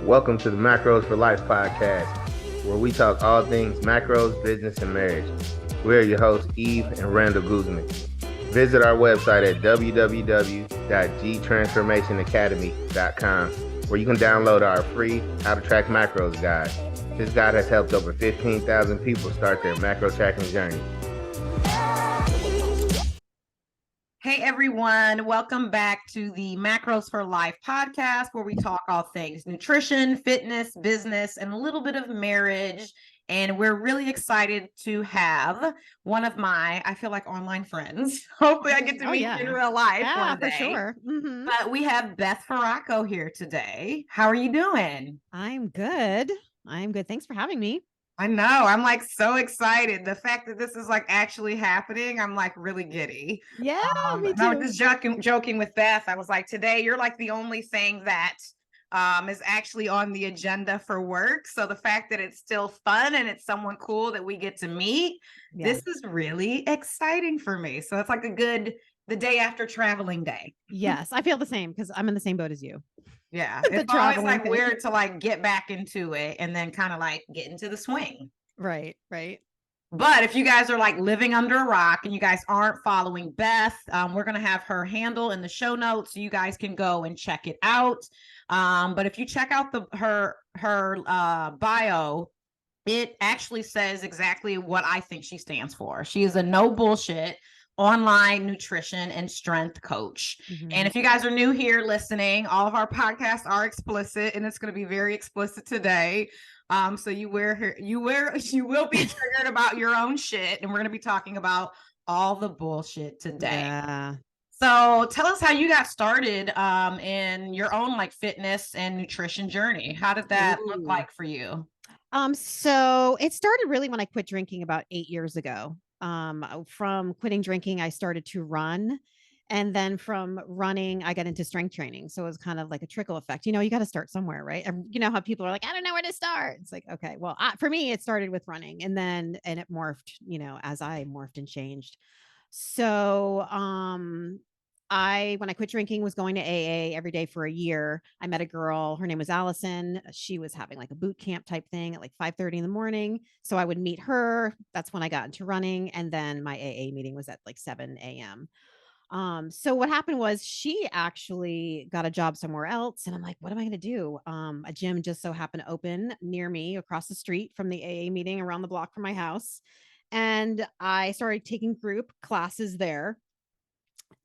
Welcome to the Macros for Life podcast, where we talk all things macros, business, and marriage. We're your hosts, Eve and Randall Guzman. Visit our website at www.gtransformationacademy.com, where you can download our free How to Track Macros guide. This guide has helped over 15,000 people start their macro tracking journey. Hey everyone, welcome back to the Macros for Life podcast, where we talk all things nutrition, fitness, business, and a little bit of marriage. And we're really excited to have one of my, I feel like, online friends. Hopefully I get to meet you in real life one day. For sure. Mm-hmm. But we have Beth Feraco here today. How are you doing? I'm good. Thanks for having me. I know. I'm like so excited. The fact that this is like actually happening, I'm like really giddy. Yeah, me too. I was just joking with Beth. I was like, today you're like the only thing that is actually on the agenda for work. So the fact that it's still fun and it's someone cool that we get to meet, this is really exciting for me. So it's like the day after traveling day. Yes, I feel the same because I'm in the same boat as you. Yeah, it's always like weird to like get back into it and then kind of like get into the swing. Right. But if you guys are like living under a rock and you guys aren't following Beth, we're going to have her handle in the show notes so you guys can go and check it out. But if you check out her bio, it actually says exactly what I think she stands for. She is a no bullshit online nutrition and strength coach. Mm-hmm. And if you guys are new here listening, all of our podcasts are explicit, and it's going to be very explicit today. So you will be triggered about your own shit, and we're going to be talking about all the bullshit today. Yeah. So tell us how you got started in your own like fitness and nutrition journey. How did that look like for you? So it started really when I quit drinking about 8 years ago. From quitting drinking, I started to run. And then from running, I got into strength training. So it was kind of like a trickle effect. You know, you got to start somewhere, right? And you know how people are like, I don't know where to start. It's like, okay, well, for me, it started with running and it morphed, you know, as I morphed and changed. So, when I quit drinking, was going to AA every day for a year. I met a girl, her name was Allison. She was having like a boot camp type thing at like 5:30 in the morning. So I would meet her. That's when I got into running. And then my AA meeting was at like 7 a.m. So what happened was she actually got a job somewhere else. And I'm like, what am I going to do? A gym just so happened to open near me across the street from the AA meeting around the block from my house. And I started taking group classes there.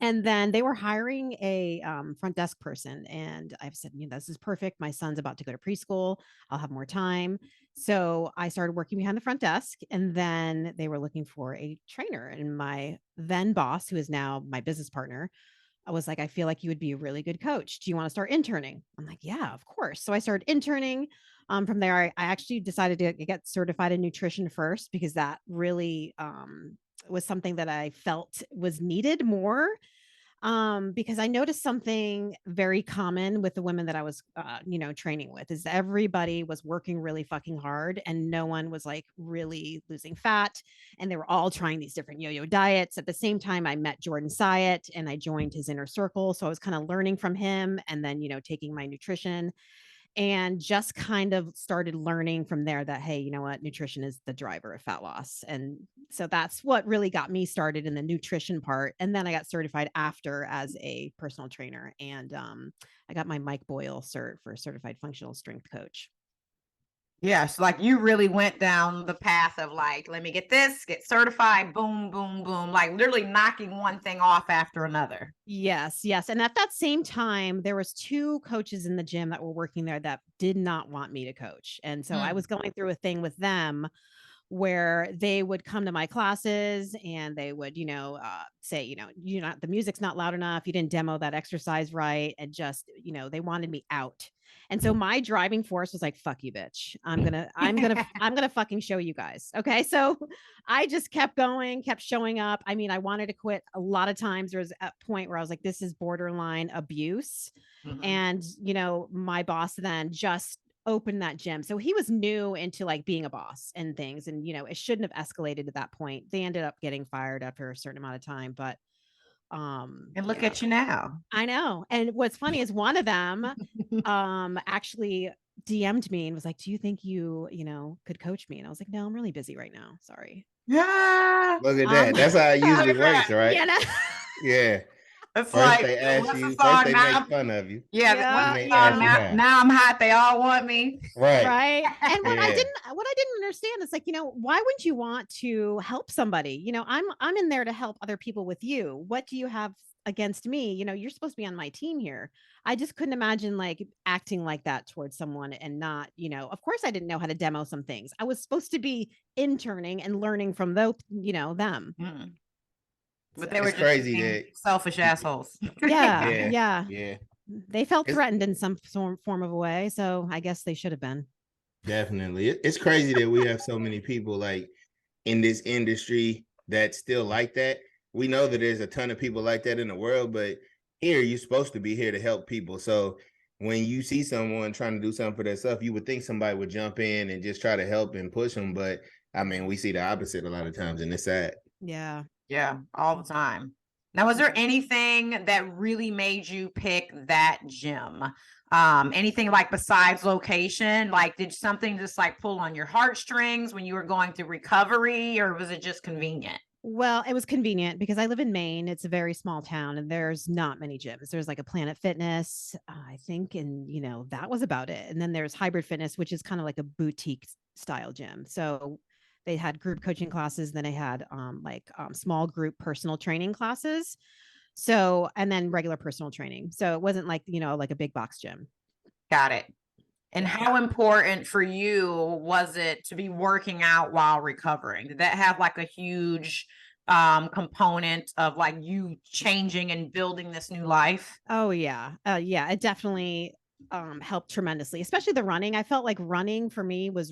And then they were hiring a front desk person. And I've said, you know, this is perfect. My son's about to go to preschool. I'll have more time. So I started working behind the front desk. And then they were looking for a trainer. And my then boss, who is now my business partner, I was like, I feel like you would be a really good coach. Do you want to start interning? I'm like, yeah, of course. So I started interning. From there, I actually decided to get certified in nutrition first because that really was something that I felt was needed more. Because I noticed something very common with the women that I was, training with is everybody was working really fucking hard and no one was like really losing fat. And they were all trying these different yo-yo diets. At the same time, I met Jordan Syatt and I joined his inner circle. So I was kind of learning from him and then, taking my nutrition and just kind of started learning from there that, hey, you know what, nutrition is the driver of fat loss. And so that's what really got me started in the nutrition part. And then I got certified after as a personal trainer. And I got my Mike Boyle cert for certified functional strength coach. Yes, like you really went down the path of like, let me get this, get certified, boom, boom, boom, like literally knocking one thing off after another. Yes. And at that same time, there was 2 coaches in the gym that were working there that did not want me to coach. And so I was going through a thing with them where they would come to my classes and they would, say, the music's not loud enough. You didn't demo that exercise right. And just, they wanted me out. And so my driving force was like, fuck you, bitch. I'm going to fucking show you guys. Okay. So I just kept going, kept showing up. I mean, I wanted to quit a lot of times. There was a point where I was like, this is borderline abuse. Mm-hmm. And, my boss then just opened that gym. So he was new into like being a boss and things. And, it shouldn't have escalated to that point. They ended up getting fired after a certain amount of time, but and look at you now. I know. And what's funny is one of them actually DM'd me and was like, "Do you think you could coach me?" And I was like, "No, I'm really busy right now. Sorry." Yeah. Look at that. That's how it usually works, right? You know? Yeah. It's First like, they ask what's the you, first song they now? make fun of you, Yeah, what's then Yeah, the they song ask you yeah. now? how. Now I'm hot. They all want me. Right. Right. And Yeah. what I didn't understand is like, why wouldn't you want to help somebody? I'm in there to help other people with you. What do you have against me? You're supposed to be on my team here. I just couldn't imagine like acting like that towards someone and not, of course I didn't know how to demo some things. I was supposed to be interning and learning from them. Mm. But they So were It's just crazy being that selfish assholes. yeah, yeah, yeah. yeah. They felt It's threatened in some form of a way. So I guess they should have been. definitely it's crazy that we have so many people like in this industry that's still like that. We know that there's a ton of people like that in the world, but here you're supposed to be here to help people. So when you see someone trying to do something for themselves, you would think somebody would jump in and just try to help and push them. But I mean, we see the opposite a lot of times, and it's sad. Yeah. Yeah, all the time. Now, was there anything that really made you pick that gym? Anything like besides location? Like, did something just like pull on your heartstrings when you were going through recovery, or was it just convenient? Well, it was convenient because I live in Maine. It's a very small town and there's not many gyms. There's like a Planet Fitness, I think, and that was about it. And then there's Hybrid Fitness, which is kind of like a boutique style gym. So they had group coaching classes, then they had small group personal training classes. So, and then regular personal training. So it wasn't like, like a big box gym. Got it. And Yeah. how important for you was it to be working out while recovering? Did that have like a huge component of like you changing and building this new life? Oh yeah. Yeah, it definitely helped tremendously, especially the running. I felt like running for me was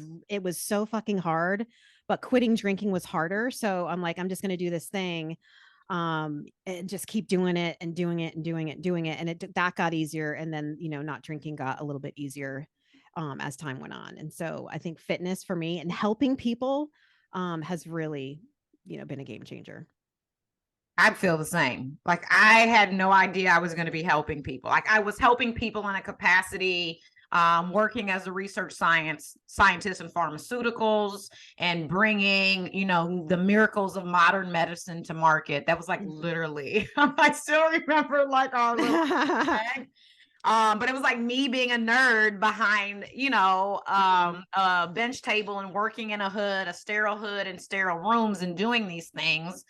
so fucking hard, but quitting drinking was harder. So I'm like, I'm just going to do this thing and just keep doing it and doing it and doing it and doing it. And that got easier. And then, not drinking got a little bit easier as time went on. And so I think fitness for me and helping people has really, been a game changer. I'd feel the same. Like I had no idea I was going to be helping people. Like I was helping people in a capacity, working as a research scientist in pharmaceuticals and bringing, the miracles of modern medicine to market. That was like literally, I still remember like our little thing. But it was like me being a nerd behind, a bench table and working in a sterile hood and sterile rooms and doing these things.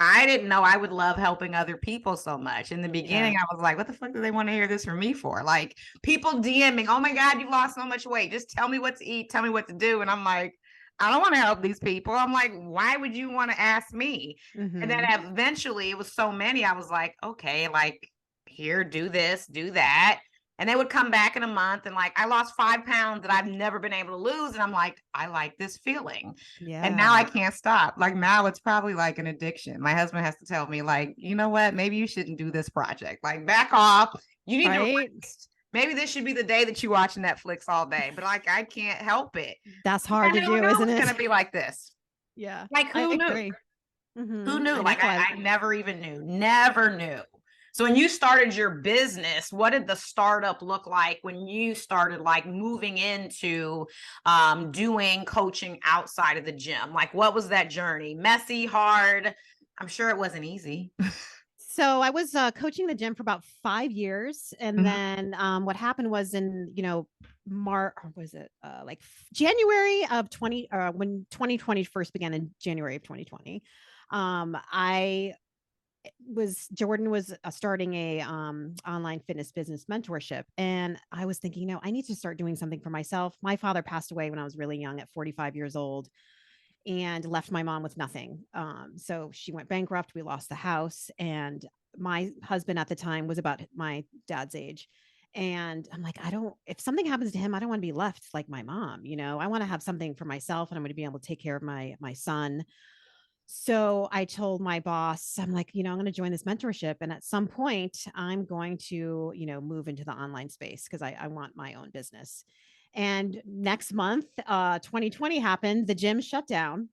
I didn't know I would love helping other people so much. In the beginning, I was like, what the fuck do they want to hear this from me for? Like people DMing, oh my God, you lost so much weight. Just tell me what to eat, tell me what to do. And I'm like, I don't want to help these people. I'm like, why would you want to ask me? And then eventually it was so many, I was like, okay, like here, do this, do that. And they would come back in a month and like, I lost 5 pounds that I've never been able to lose. And I'm like, I like this feeling. Yeah. And now I can't stop. Like now it's probably like an addiction. My husband has to tell me like, you know what? Maybe you shouldn't do this project. Like back off. You need to rest. Maybe this should be the day that you watch Netflix all day. But like I can't help it. That's hard to do, isn't it? It's gonna be like this. Yeah. Like who knew? Agree. Who knew? And like I never even knew. Never knew. So when you started your business, what did the startup look like when you started like moving into doing coaching outside of the gym? Like what was that journey? Messy, hard? I'm sure it wasn't easy. So I was coaching the gym for about 5 years. And then what happened was in, March, was it like January of 20, when 2020 first began in January of 2020, Jordan was starting a online fitness business mentorship. And I was thinking, I need to start doing something for myself. My father passed away when I was really young at 45 years old and left my mom with nothing. So she went bankrupt. We lost the house. And my husband at the time was about my dad's age. And I'm like, if something happens to him, I don't want to be left like my mom. I want to have something for myself and I'm going to be able to take care of my son. So I told my boss, I'm like, I'm going to join this mentorship. And at some point, I'm going to, move into the online space because I want my own business. And next month, 2020 happened. The gym shut down.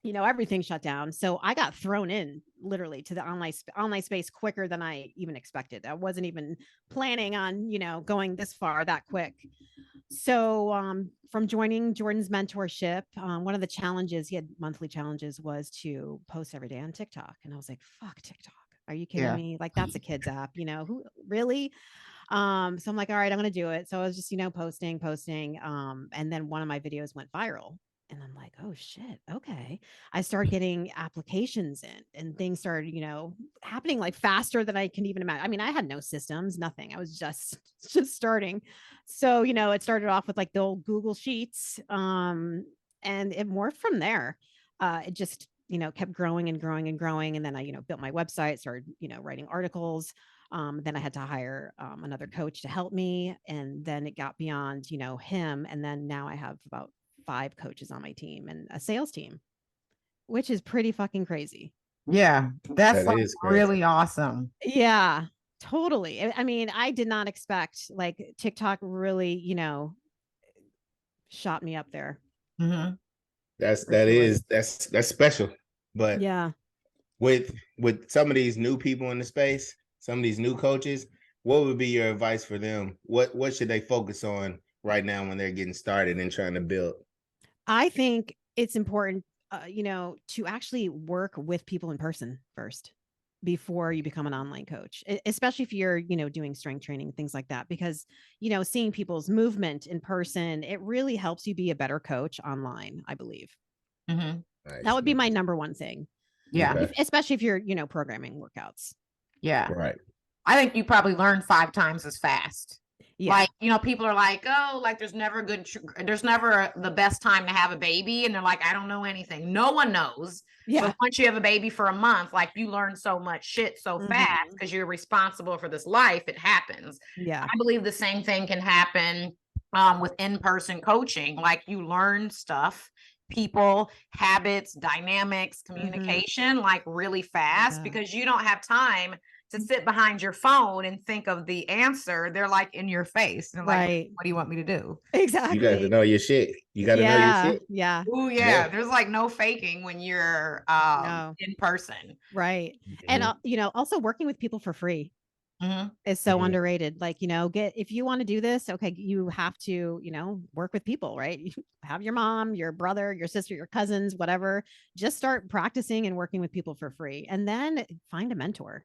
Everything shut down. So I got thrown in literally to the online space quicker than I even expected. I wasn't even planning on, going this far that quick. So from joining Jordan's mentorship, one of the challenges, he had monthly challenges, was to post every day on TikTok. And I was like, fuck TikTok. Are you kidding me? Like, that's a kid's app, who really? So I'm like, all right, I'm going to do it. So I was just, posting. And then one of my videos went viral. And I'm like, oh shit. Okay. I started getting applications in and things started, happening like faster than I can even imagine. I mean, I had no systems, nothing. I was just starting. So, it started off with like the old Google Sheets. And it morphed from there. It just, kept growing and growing and growing. And then I, built my website, started, writing articles. Then I had to hire another coach to help me. And then it got beyond, him. And then now I have about 5 coaches on my team and a sales team, which is pretty fucking crazy. Yeah, that's That like is crazy. really awesome. Yeah, totally. I mean, I did not expect like TikTok really, shot me up there. Mm-hmm. That's special. But Yeah. with some of these new people in the space, some of these new coaches, what would be your advice for them? What should they focus on right now when they're getting started and trying to build? I think it's important, to actually work with people in person first before you become an online coach, especially if you're, doing strength training, things like that, because, seeing people's movement in person, it really helps you be a better coach online, I believe. Mm-hmm. Nice, That would be my nice. number one thing. Yeah. Okay. Especially if you're, programming workouts. Yeah. Right. I think you probably learn 5 times as fast. Yeah. Like, people are like, oh, like there's never the best time to have a baby. And they're like, I don't know anything. No one knows. Yeah. So once you have a baby for a month, like you learn so much shit so fast because you're responsible for this life. It happens. Yeah. I believe the same thing can happen with in-person coaching. Like you learn stuff, people, habits, dynamics, communication, like really fast because you don't have time to sit behind your phone and think of the answer. They're like in your face. And like, what do you want me to do? Exactly. You got to know your shit. You got to know your shit. Yeah. Oh yeah. There's like no faking when you're in person. Right. And also working with people for free is so underrated. Like, if you want to do this, okay, you have to, work with people, right? You have your mom, your brother, your sister, your cousins, whatever. Just start practicing and working with people for free. And then find a mentor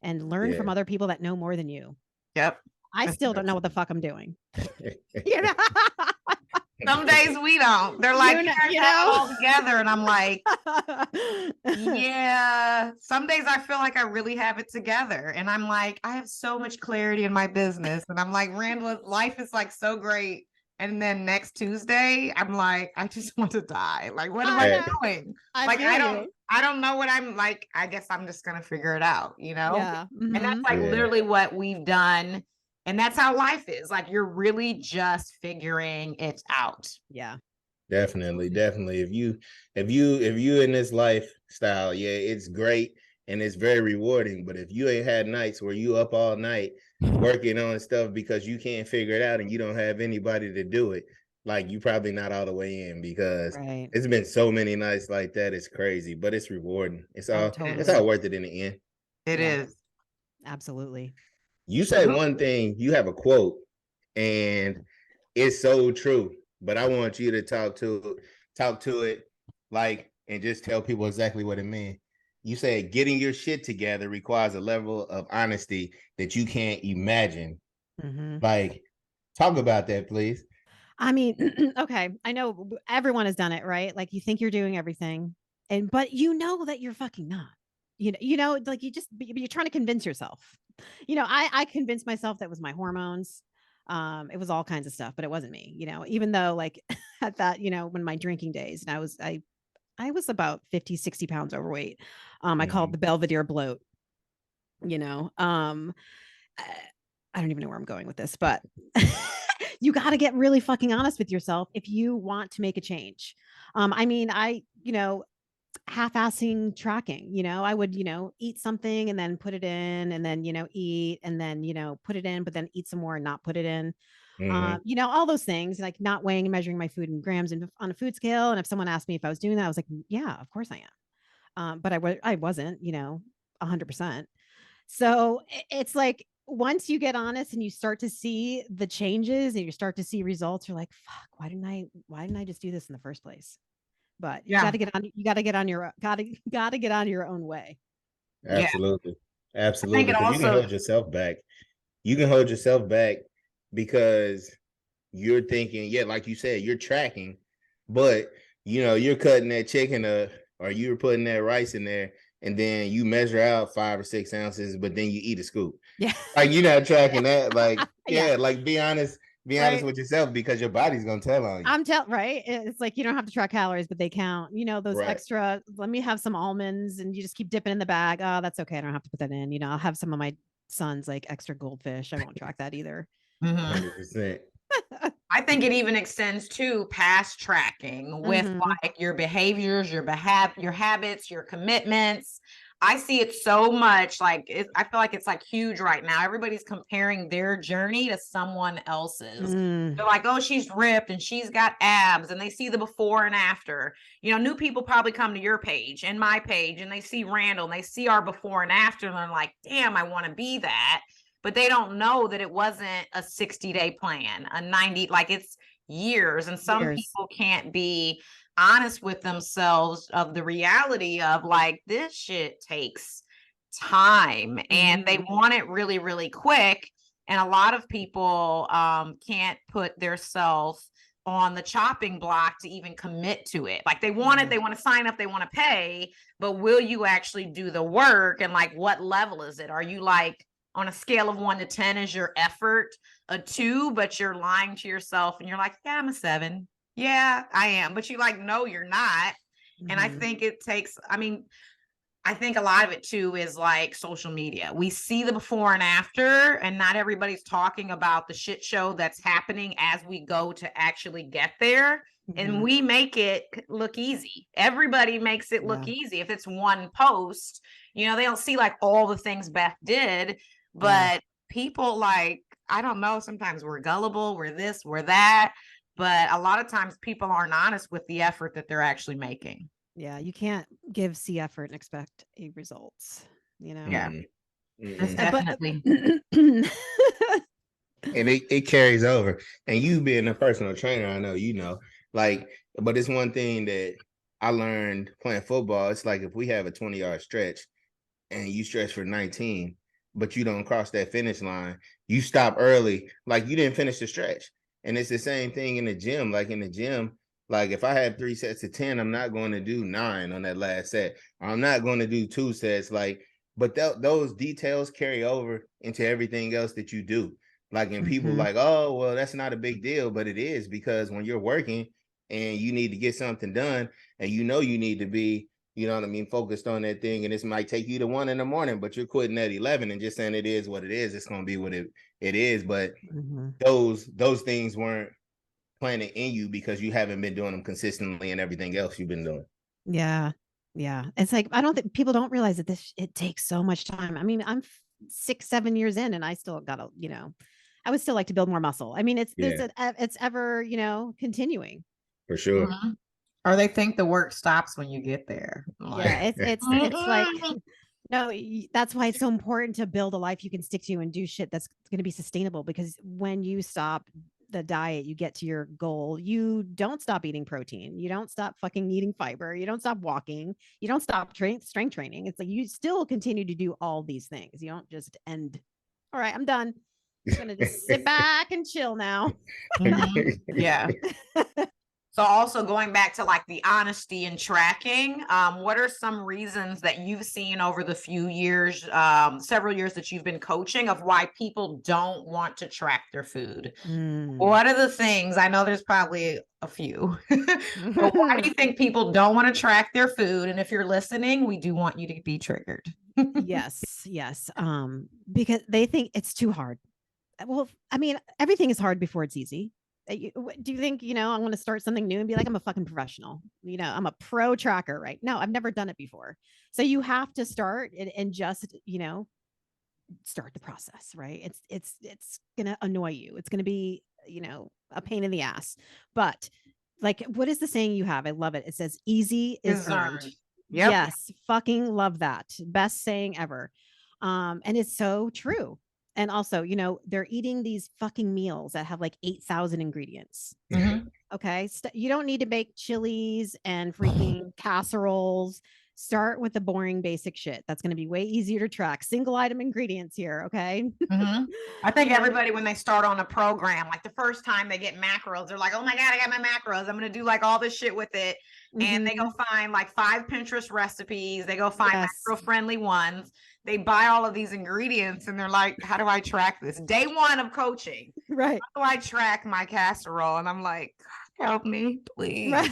and learn from other people that know more than you. Yep. I still don't know what the fuck I'm doing. Some days we don't. They're like, all together. And I'm like, yeah. Some days I feel like I really have it together. And I'm like, I have so much clarity in my business. And I'm like, Randall, life is like so great. And then next Tuesday, I'm like, I just want to die. Like, what am I doing? I don't know what I'm like. I guess I'm just going to figure it out, Yeah. And that's like literally what we've done. And that's how life is. Like, you're really just figuring it out. Yeah. Definitely. If you in this lifestyle, it's great and it's very rewarding. But if you ain't had nights where you up all night working on stuff because you can't figure it out and you don't have anybody to do it, like you probably not all the way in, because it's been so many nights like that. It's crazy, but it's rewarding. It's all worth it in the end. It is. Absolutely. You say one thing, you have a quote, and it's so true. But I want you to talk to it, like, and just tell people exactly what it means. You said getting your shit together requires a level of honesty that you can't imagine. Like, talk about that, please. I mean, okay, I know everyone has done it, right? Like you think you're doing everything, but you know that you're fucking not. Like you're trying to convince yourself. I convinced myself that was my hormones. It was all kinds of stuff, but it wasn't me. Even though like at that, when my drinking days, and I was about 50, 60 pounds overweight. I called the Belvedere bloat. I don't even know where I'm going with this, but you got to get really fucking honest with yourself if you want to make a change. I mean, half-assing tracking, I would, eat something and then put it in and then, eat and then, put it in, but then eat some more and not put it in. All those things, like not weighing and measuring my food in grams on a food scale. And if someone asked me if I was doing that, I was like, yeah, of course I am. But I wasn't, 100%. So it's like once you get honest and you start to see the changes and you start to see results, you're like, fuck, why didn't I just do this in the first place? But Yeah. you got to get on your got to get on your own way. Yeah. Absolutely. I think Absolutely. it Because you can also, hold yourself back. You can hold yourself back because you're thinking, yeah, like you said, you're tracking, but you're cutting that chicken up or you're putting that rice in there, and then you measure out 5 or 6 ounces, but then you eat a scoop. Yeah. Like you're not tracking that. Like, Yeah. yeah, like be honest Right. with yourself because your body's gonna tell on you. Right. It's like you don't have to track calories, but they count. Those Right. extra. Let me have some almonds, and you just keep dipping in the bag. Oh, that's okay. I don't have to put that in. I'll have some of my son's like extra goldfish. I won't track that either. mhm. 100%. I think it even extends to past tracking with Mhm. like your behaviors, your habits, your commitments. I see it so much like I feel like it's like huge right now. Everybody's comparing their journey to someone else's. Mm. They're like, oh, she's ripped and she's got abs, and they see the before and after. New people probably come to your page and my page, and they see Randall and they see our before and after, and they're like, damn, I want to be that. But they don't know that it wasn't a 60-day plan, a 90, like it's years. And some Years. people can't be honest with themselves of the reality of like, this shit takes time and they want it really, really quick. And a lot of people can't put their self on the chopping block to even commit to it. Like they want it, they want to sign up, they want to pay, but will you actually do the work? And like, what level is it? Are you like, on a scale of 1 to 10 is your effort a 2, but you're lying to yourself and you're like, yeah, I'm a 7. Yeah, I am. But you like, no, you're not. And I think it takes, I think a lot of it too is like social media. We see the before and after, and not everybody's talking about the shit show that's happening as we go to actually get there. And we make it look easy. Everybody makes it look easy. If it's one post, they don't see like all the things Beth did, but people like, I don't know, sometimes we're gullible, we're this, we're that. But a lot of times people aren't honest with the effort that they're actually making. Yeah, you can't give C effort and expect A results, Yeah. That's Mm-mm. definitely. And it carries over. And you being a personal trainer, I know like, but it's one thing that I learned playing football. It's like if we have a 20-yard stretch and you stretch for 19, but you don't cross that finish line, you stop early, like you didn't finish the stretch. And it's the same thing in the gym. Like in the gym, like if I have 3 sets of 10, I'm not going to do 9 on that last set. I'm not going to do 2 sets. Like, but those details carry over into everything else that you do. Like, and people like, oh, well, that's not a big deal, but it is, because when you're working and you need to get something done, and you need to be, focused on that thing, and this might take you to 1 a.m, but you're quitting at 11 and just saying it is what it is. It's going to be what it is. But those things weren't planted in you because you haven't been doing them consistently and everything else you've been doing. Yeah. Yeah. It's like, I don't think people don't realize that it takes so much time. I'm 6, 7 years in and I still gotta, I would still like to build more muscle. It's ever, continuing. For sure. Or they think the work stops when you get there. Yeah. It's like, no, that's why it's so important to build a life you can stick to and do shit that's going to be sustainable, because when you stop the diet, you get to your goal, you don't stop eating protein, you don't stop fucking eating fiber, you don't stop walking, you don't stop strength training. It's like you still continue to do all these things. You don't just end. All right, I'm done. I'm gonna just sit back and chill now. Yeah. So also going back to like the honesty and tracking, what are some reasons that you've seen over the few years, several years that you've been coaching, of why people don't want to track their food? What are the things? I know there's probably a few, but why do you think people don't want to track their food? And if you're listening, we do want you to be triggered. Yes. Because they think it's too hard. Well, everything is hard before it's easy. Do you think, I want to start something new and be like, I'm a fucking professional, I'm a pro tracker, right? No, I've never done it before. So you have to start and just, start the process, right? It's going to annoy you. It's going to be, a pain in the ass. But like, what is the saying you have? I love it. It says easy is earned. Yep. Yes, fucking love that. Best saying ever. And it's so true. And also, you know, they're eating these fucking meals that have like 8,000 ingredients. Mhm. Okay. You don't need to make chilies and freaking casseroles. Start with the boring basic shit. That's going to be way easier to track. Single item ingredients here. Okay. Mhm. I think everybody, when they start on a program, like the first time they get macros, they're like, oh my God, I got my macros. I'm going to do like all this shit with it. And they go Mhm. find like 5 Pinterest recipes. They go find Yes. macro friendly ones. They buy all of these ingredients and they're like, how do I track this? Day one of coaching. Right. How do I track my casserole? And I'm like, help me, please. Right.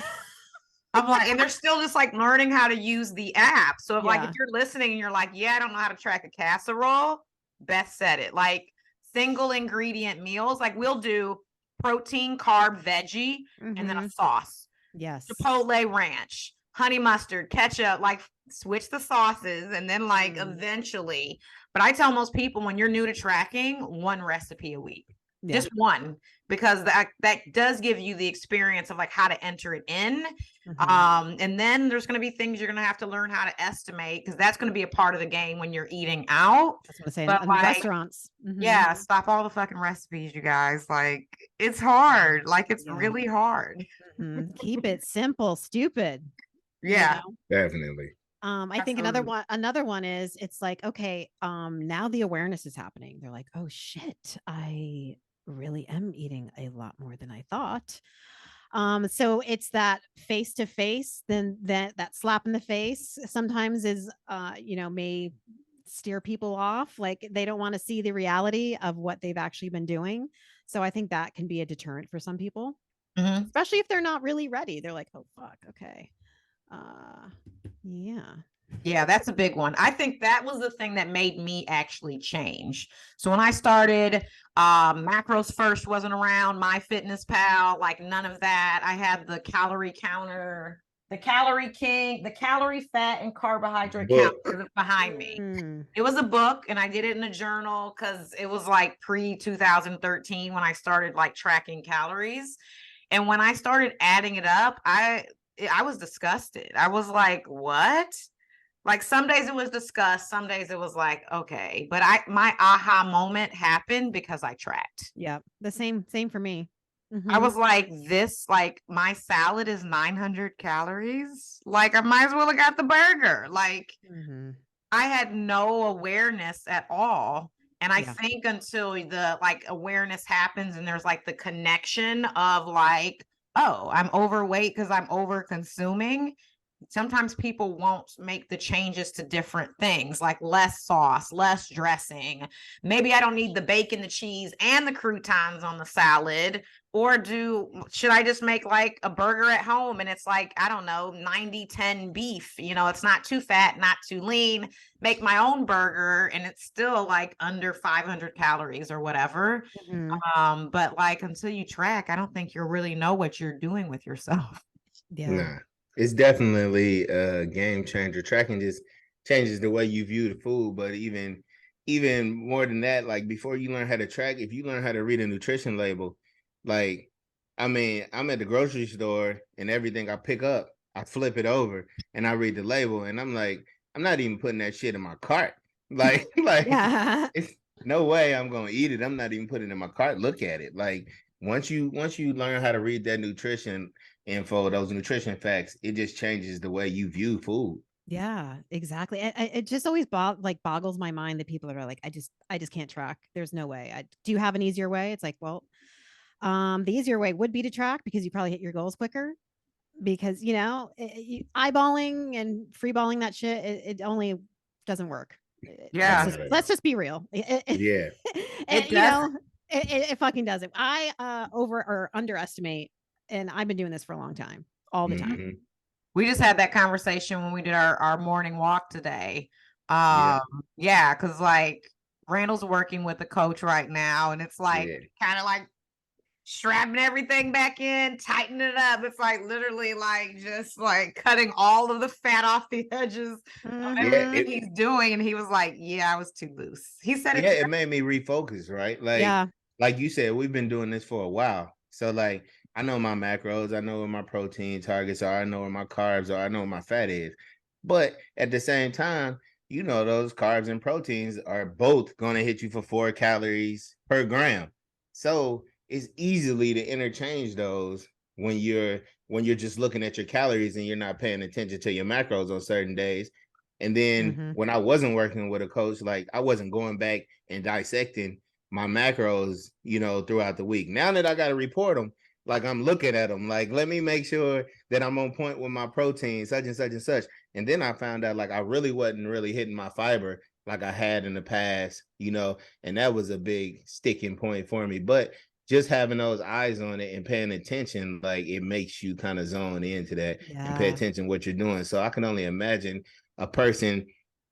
I'm like, and they're still just like learning how to use the app. So if like if Yeah. you're listening and you're like, yeah, I don't know how to track a casserole, Beth said it. Like single ingredient meals, like we'll do protein, carb, veggie, and then a Mhm. sauce. Yes. Chipotle ranch, honey mustard, ketchup, like switch the sauces and then like Mm. eventually. But I tell most people when you're new to tracking, one recipe a week. Yeah. Just one, because that does give you the experience of like how to enter it in. Mhm. And then there's going to be things you're going to have to learn how to estimate because that's going to be a part of the game when you're eating out. That's what I'm saying. But In like, restaurants. Mhm. yeah, stop all the fucking recipes, you guys. Like, it's hard. Like, it's Yeah. really hard. Mhm. Keep it simple, stupid. You Yeah. know? Definitely. I think Absolutely. another one is it's like, okay, now the awareness is happening. They're like, oh shit, I really am eating a lot more than I thought. So it's that face to face, then that slap in the face sometimes is you know, may steer people off. Like they don't want to see the reality of what they've actually been doing. So I think that can be a deterrent for some people, Mhm. especially if they're not really ready. They're like, oh fuck, okay. Yeah. Yeah, that's a big one. I think that was the thing that made me actually change. So when I started, macros first wasn't around, my fitness pal, like none of that. I had the calorie counter, the calorie king, the calorie fat and carbohydrate Book. counter behind me. Mm. It was a book and I did it in a journal because it was like pre 2013 when I started like tracking calories. And when I started adding it up, I was disgusted. I was like, what? Like some days it was discussed, some days it was like, okay. But my aha moment happened because I tracked. Yeah. The same for me. I Mhm. was like, this, like my salad is 900 calories. Like I might as well have got the burger. Like Mhm. I had no awareness at all. And I Yeah. think until the like awareness happens and there's like the connection of like, oh, I'm overweight because I'm over consuming. Sometimes people won't make the changes to different things like less sauce, less dressing. Maybe I don't need the bacon, the cheese, and the croutons on the salad. Or should I just make like a burger at home and it's like, I don't know, 90-10 beef? You know, it's not too fat, not too lean. Make my own burger and it's still like under 500 calories or whatever. Mhm. But like until you track, I don't think you really know what you're doing with yourself. Yeah. Nah, it's definitely a game changer. Tracking just changes the way you view the food, but even more than that, like before you learn how to track, if you learn how to read a nutrition label, like I mean, I'm at the grocery store and everything I pick up, I flip it over and I read the label and I'm like, I'm not even putting that shit in my cart. Like Yeah. it's no way I'm gonna eat it. I'm not even putting it in my cart. Look at it. Like once you learn how to read that nutrition info, those nutrition facts, it just changes the way you view food. Yeah, exactly. It just always boggles my mind that people are like, I just can't track. There's no way. Do you have an easier way? It's like, well, the easier way would be to track because you probably hit your goals quicker. Because eyeballing and freeballing that shit, it only doesn't work. Yeah, Let's just be real. Yeah. it You does. know, it fucking doesn't. I over or underestimate, and I've been doing this for a long time, all the time. Mhm. We just had that conversation when we did our morning walk today. Yeah. Yeah, because like Randall's working with a coach right now, and it's like Yeah. kind of like strapping everything back in, tightening it up. It's like literally like just like cutting all of the fat off the edges of Yeah. everything Mhm. he's doing. And he was like, yeah, I was too loose. He said it. It made me refocus, right? Yeah. Like you said, we've been doing this for a while. So like I know my macros, I know where my protein targets are, I know where my carbs are, I know where my fat is. But at the same time, you know, those carbs and proteins are both going to hit you for 4 calories per gram. So it's easily to interchange those when you're just looking at your calories and you're not paying attention to your macros on certain days. And then when I wasn't working with a coach, like I wasn't going back and dissecting my macros, you know, throughout the week. Now that I got to report them, like I'm looking at them, like let me make sure that I'm on point with my protein, such and such and such. And then I found out like I really wasn't really hitting my fiber like I had in the past, you know, and that was a big sticking point for me. But just having those eyes on it and paying attention, like it makes you kind of zone into that and pay attention to what you're doing. So I can only imagine a person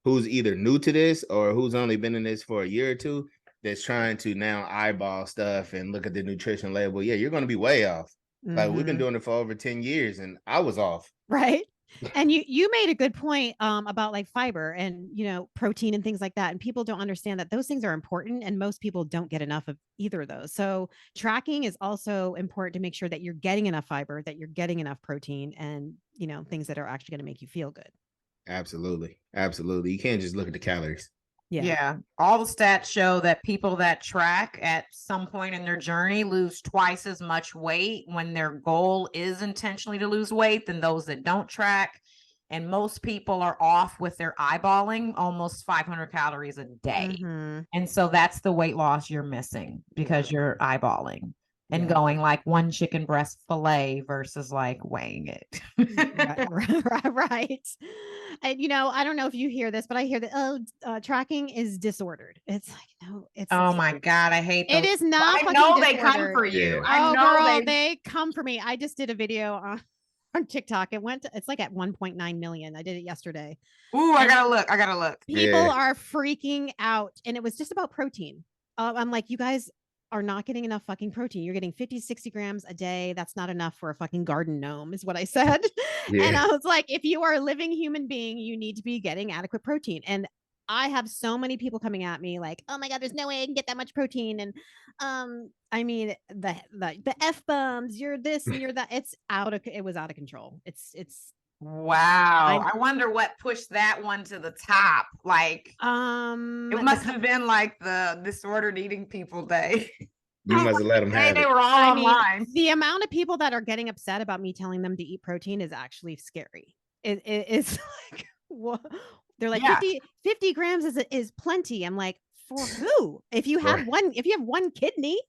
who's either new to this or who's only been in this for a year or two that's trying to now eyeball stuff and look at the nutrition label. Yeah, you're going to be way off. Like we've been doing it for over 10 years and I was off. Right. And you made a good point about like fiber and, you know, protein and things like that. And people don't understand that those things are important and most people don't get enough of either of those. So tracking is also important to make sure that you're getting enough fiber, that you're getting enough protein and, you know, things that are actually going to make you feel good. Absolutely. Absolutely. You can't just look at the calories. Yeah. All the stats show that people that track at some point in their journey lose twice as much weight when their goal is intentionally to lose weight than those that don't track. And most people are off with their eyeballing almost 500 calories a day. And so that's the weight loss you're missing because you're eyeballing and going like one chicken breast fillet versus like weighing it. Right. And, you know, I don't know if you hear this, but I hear that, tracking is disordered. It's like, no, it's. Oh my God. I hate those. It is not. I know they come for you. Yeah. I know girl, they come for me. I just did a video on TikTok. It's like at 1.9 million. I did it yesterday. Ooh, I gotta look. People are freaking out. And it was just about protein. I'm like, you guys are not getting enough fucking protein. You're getting 50, 60 grams a day. That's not enough for a fucking garden gnome is what I said. And I was like, if you are a living human being, you need to be getting adequate protein. And I have so many people coming at me like, oh my God, there's no way I can get that much protein. And I mean, the F-bombs, you're this and you're that. It was out of control. It's wow. I wonder what pushed that one to the top. Like it must have been like the disordered eating people day. You must have let them have They it. were all online. The amount of people that are getting upset about me telling them to eat protein is actually scary. It's like, what? They're like 50 grams is plenty. I'm like, for who? If you have one kidney.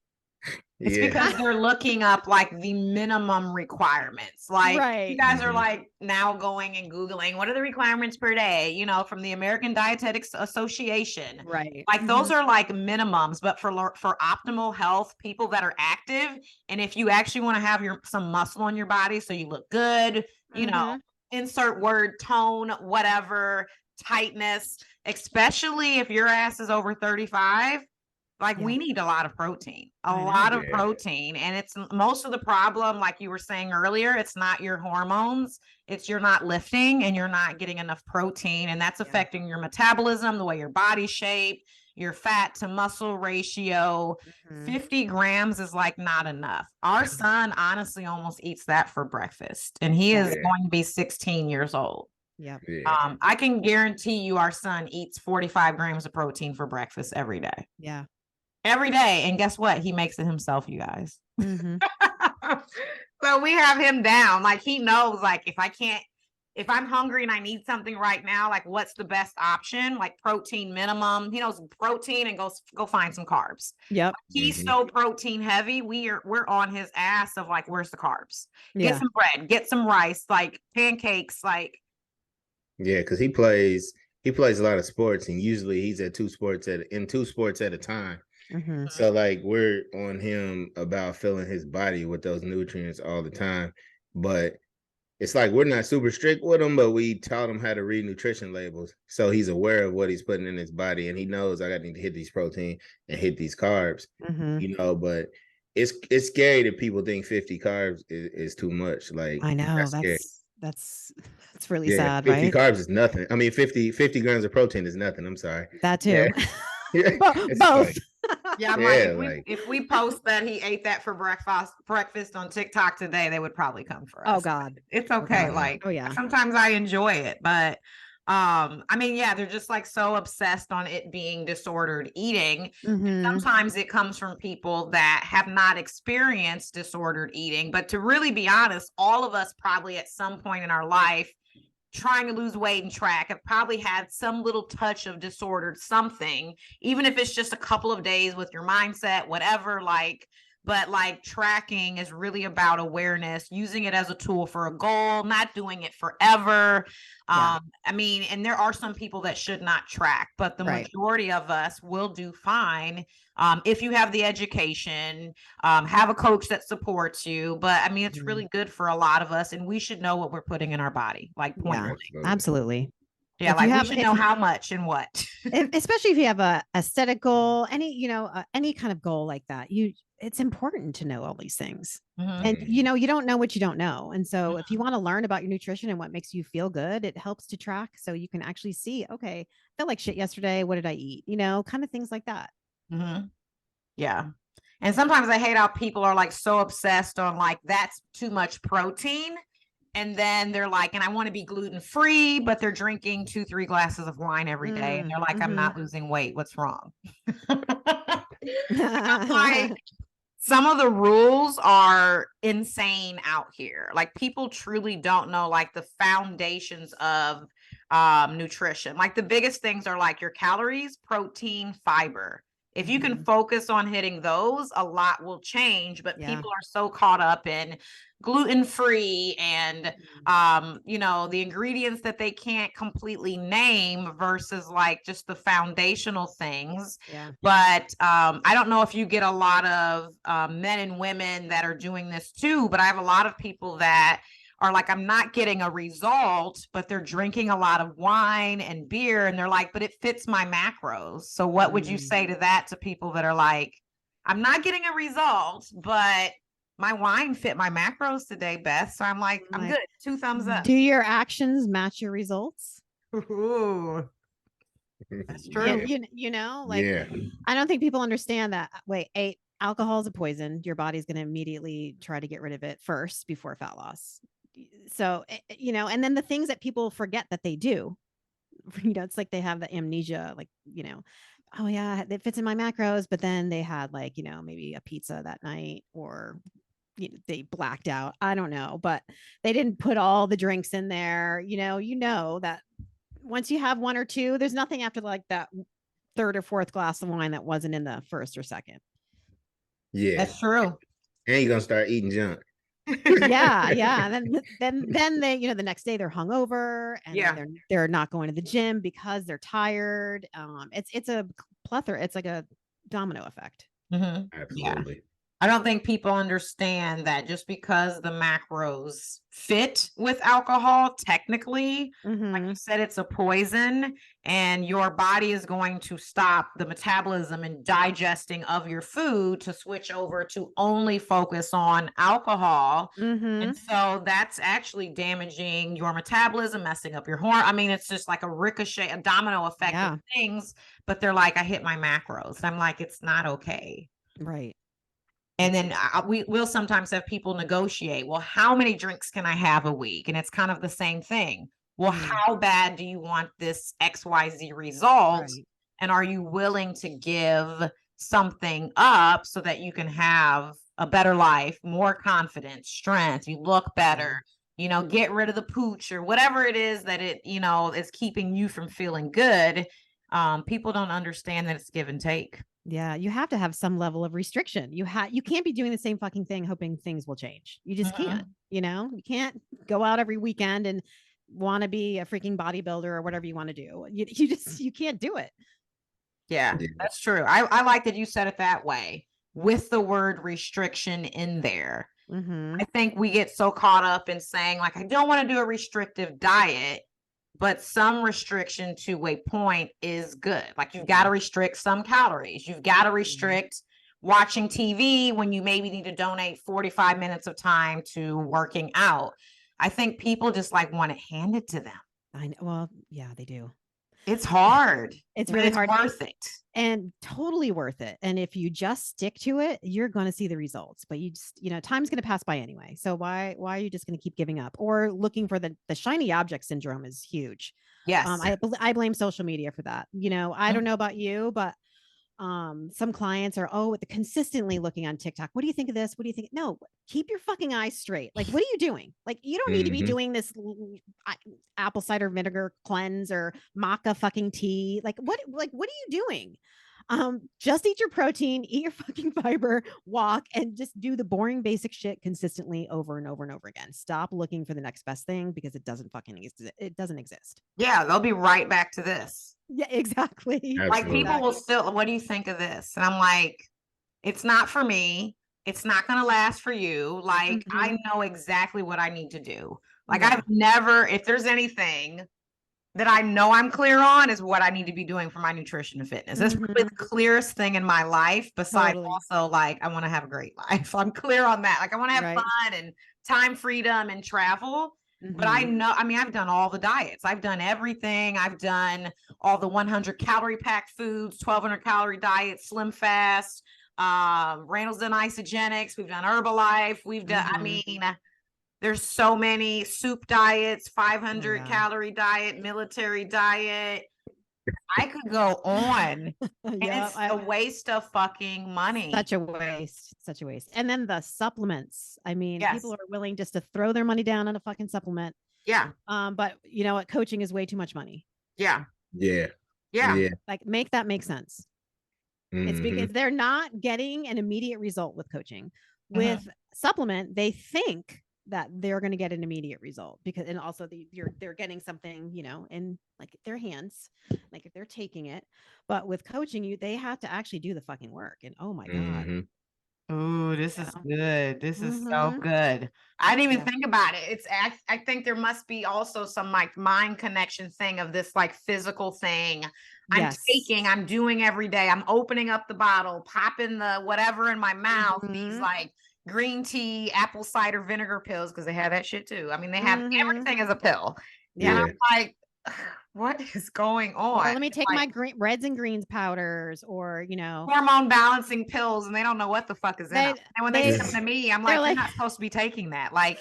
It's because they're looking up like the minimum requirements. Like you guys are like now going and Googling what are the requirements per day, you know, from the American Dietetics Association. Right. Like those are like minimums, but for optimal health, people that are active. And if you actually want to have some muscle on your body so you look good, you know, insert word, tone, whatever, tightness, especially if your ass is over 35. Like we need a lot of protein, protein. And it's most of the problem, like you were saying earlier, it's not your hormones, it's you're not lifting and you're not getting enough protein. And that's affecting your metabolism, the way your body's shaped, your fat to muscle ratio. 50 grams is like not enough. Our son honestly almost eats that for breakfast. And he is going to be 16 years old. I can guarantee you our son eats 45 grams of protein for breakfast every day. Every day. And guess what? He makes it himself, you guys. So we have him down. Like he knows, like if I'm hungry and I need something right now, like what's the best option? Like protein minimum. He knows protein and go find some carbs. He's so protein heavy. We're on his ass of like, where's the carbs? Get some bread, get some rice, like pancakes, like. Yeah, because he plays a lot of sports and usually he's at two sports at a time. So like we're on him about filling his body with those nutrients all the time. But it's like we're not super strict with him, but we taught him how to read nutrition labels. So he's aware of what he's putting in his body and he knows I got to hit these protein and hit these carbs, you know, but it's scary that people think 50 carbs is too much. Like I know that's really sad, 50 right? carbs is nothing. I mean, 50 grams of protein is nothing. I'm sorry. That too. Both. Yeah, I'm Yeah, like, if we post that he ate that for breakfast on TikTok today, they would probably come for us. Oh God. It's Oh okay. God. Like, Oh yeah. sometimes I enjoy it, but I mean, yeah, they're just like so obsessed on it being disordered eating. Mhm. Sometimes it comes from people that have not experienced disordered eating, but to really be honest, all of us probably at some point in our life trying to lose weight and track have probably had some little touch of disordered something, even if it's just a couple of days with your mindset, whatever, like, but like tracking is really about awareness, using it as a tool for a goal, not doing it forever. Yeah. I mean, and there are some people that should not track, but the Right. majority of us will do fine if you have the education, have a coach that supports you. But I mean, it's Mhm. really good for a lot of us, and we should know what we're putting in our body, like point Yeah. blank. Absolutely. Yeah, If you like we have, should if know how much and what. especially if you have a aesthetic goal, any kind of goal like that, it's important to know all these things. And Mhm. you don't know what you don't know. And so if you want to learn about your nutrition and what makes you feel good, it helps to track so you can actually see, okay, I felt like shit yesterday. What did I eat? Kind of things like that. Mhm. Yeah. And sometimes I hate how people are like so obsessed on like that's too much protein. And then they're like, and I want to be gluten free, but they're drinking 2, 3 glasses of wine every day. And they're like, I'm Mhm. not losing weight. What's wrong? Like, some of the rules are insane out here. Like, people truly don't know like the foundations of nutrition. Like, the biggest things are like your calories, protein, fiber. If you can Mhm. focus on hitting those, a lot will change. But Yeah. people are so caught up in gluten free and the ingredients that they can't completely name versus like just the foundational things. Yeah. But I don't know if you get a lot of men and women that are doing this too, but I have a lot of people that are like, I'm not getting a result, but they're drinking a lot of wine and beer. And they're like, but it fits my macros. So what would you Mm. say to that, to people that are like, I'm not getting a result, but my wine fit my macros today, Beth. So I'm like, I'm Like, good. 2 thumbs up. do your actions match your results? Ooh, that's Yeah, true. like, Yeah. I don't think people understand that. Wait, alcohol is a poison. Your body's going to immediately try to get rid of it first before fat loss. So, and then the things that people forget that they do, it's like they have the amnesia, like, oh yeah, it fits in my macros, but then they had like, maybe a pizza that night or they blacked out. I don't know, but they didn't put all the drinks in there. That once you have one or two, there's nothing after like that third or fourth glass of wine that wasn't in the first or second. Yeah. That's true. And you're gonna start eating junk. Yeah, yeah. And then they, the next day they're hungover and then Yeah. they're not going to the gym because they're tired. It's a plethora. It's like a domino effect. Yeah. Absolutely. I don't think people understand that just because the macros fit with alcohol, technically, like you Mhm. said, it's a poison, and your body is going to stop the metabolism and digesting of your food to switch over to only focus on alcohol. And Mhm. so that's actually damaging your metabolism, messing up your hormone. I mean, it's just like a ricochet, a domino effect of Yeah. things. But they're like, I hit my macros. I'm like, it's not okay. Right. And then we'll sometimes have people negotiate. Well, how many drinks can I have a week? And it's kind of the same thing. Well, Mm. how bad do you want this XYZ result? Right. And are you willing to give something up so that you can have a better life, more confidence, strength, you look better, get rid of the pooch or whatever it is that is keeping you from feeling good. People don't understand that it's give and take. Yeah, you have to have some level of restriction. You can't be doing the same fucking thing hoping things will change. You just can't, Mhm. You can't go out every weekend and want to be a freaking bodybuilder or whatever you want to do. You can't do it. Yeah, Yeah. that's true. I like that you said it that way with the word restriction in there. Mhm. I think we get so caught up in saying, like, I don't want to do a restrictive diet, but some restriction to a point is good. Like, you've got to restrict some calories, you've got to restrict watching TV when you maybe need to donate 45 minutes of time to working out. I think people just like want it handed to them. I know. Well, yeah, they do. It's hard. It's but really it's hard. worth it. And totally worth it. And if you just stick to it, you're going to see the results. But you just, time's going to pass by anyway. So why are you just going to keep giving up or looking for the shiny object syndrome is huge. Yes. I blame social media for that. I don't know about you, but some clients are consistently looking on TikTok. What do you think of this? What do you think? No, keep your fucking eyes straight. Like, what are you doing? Like, you don't need to be doing this apple cider vinegar cleanse or maca fucking tea. Like, what are you doing? Just eat your protein, eat your fucking fiber, walk, and just do the boring basic shit consistently over and over and over again. Stop looking for the next best thing because it doesn't exist. Yeah, they'll be right back to this. Yeah, exactly. Absolutely. Like people will still, what do you think of this? And I'm like, it's not for me. It's not going to last for you. Like, I know exactly what I need to do. Like, I've never, if there's anything that I know I'm clear on, is what I need to be doing for my nutrition and fitness. That's probably the clearest thing in my life. Besides also like, I want to have a great life. I'm clear on that. Like I want to have fun and time freedom and travel. But I know, I've done all the diets. I've done everything. I've done all the 100 calorie packed foods, 1200 calorie diet, slim fast, Randall's done isogenics. We've done Herbalife. We've done, there's so many soup diets, 500 calorie diet, military diet. I could go on. And it's a waste of fucking money. Such a waste. And then the supplements. People are willing just to throw their money down on a fucking supplement. Yeah. But you know what? Coaching is way too much money. Yeah. Yeah. Like make that make sense. It's because they're not getting an immediate result with coaching. With supplement, they think that they're going to get an immediate result and also they're getting something, in like their hands, like if they're taking it. But with coaching, they have to actually do the fucking work. And oh my God. Oh, this is good. This is so good. I didn't even think about it. I think there must be also some like mind connection thing of this like physical thing I'm doing every day. I'm opening up the bottle, popping the whatever in my mouth, these like green tea, apple cider vinegar pills, because they have that shit too. They have everything as a pill. Yeah. And I'm like, what is going on? Well, let me take my reds and greens powders or, hormone balancing pills, and they don't know what the fuck is in them. And when they come to me, I'm like, you're not supposed to be taking that. Like,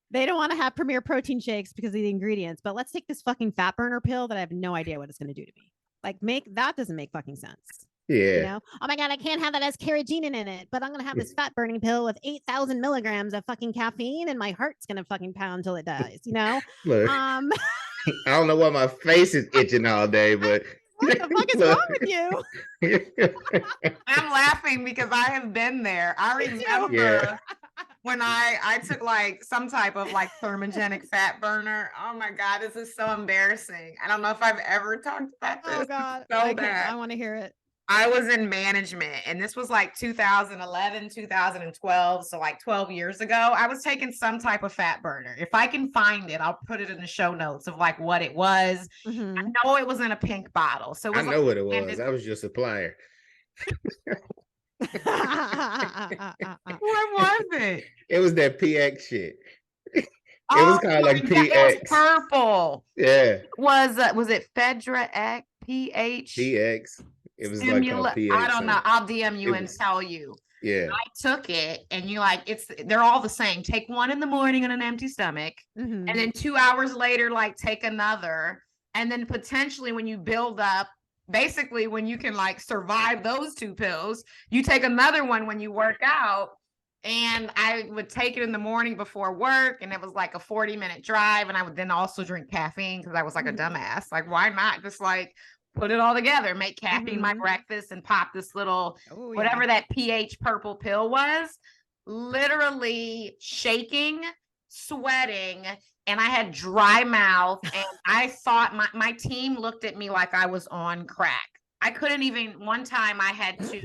they don't want to have Premier protein shakes because of the ingredients, but let's take this fucking fat burner pill that I have no idea what it's going to do to me. Like, that doesn't make fucking sense. Yeah. Oh my God, I can't have that as carrageenan in it, but I'm gonna have this fat burning pill with 8,000 milligrams of fucking caffeine, and my heart's gonna fucking pound till it dies. Look, I don't know why my face is itching all day, but what the fuck is wrong with you? I'm laughing because I have been there. I remember when I took like some type of like thermogenic fat burner. Oh my God, this is so embarrassing. I don't know if I've ever talked about this. Oh God, so bad. I want to hear it. I was in management, and this was like 2011, 2012. So like 12 years ago, I was taking some type of fat burner. If I can find it, I'll put it in the show notes of like what it was. I know it was in a pink bottle. So I know what it was. I was your supplier. What was it? It was that PX shit. It was kind of like PX. It was purple. Yeah. Was it Fedra X? PH? PX. It was like PX. I don't know. I'll DM you and tell you. Yeah. I took it, and you like they're all the same. Take one in the morning on an empty stomach, and then 2 hours later, like take another, and then potentially when you build up, basically when you can like survive those 2 pills, you take another one when you work out. And I would take it in the morning before work, and it was like a 40-minute drive, and I would then also drink caffeine because I was like a dumbass. Like, why not just like put it all together, make caffeine my breakfast, and pop this little whatever that pH purple pill was. Literally shaking, sweating, and I had dry mouth, and I thought my team looked at me like I was on crack. I couldn't even, one time I had to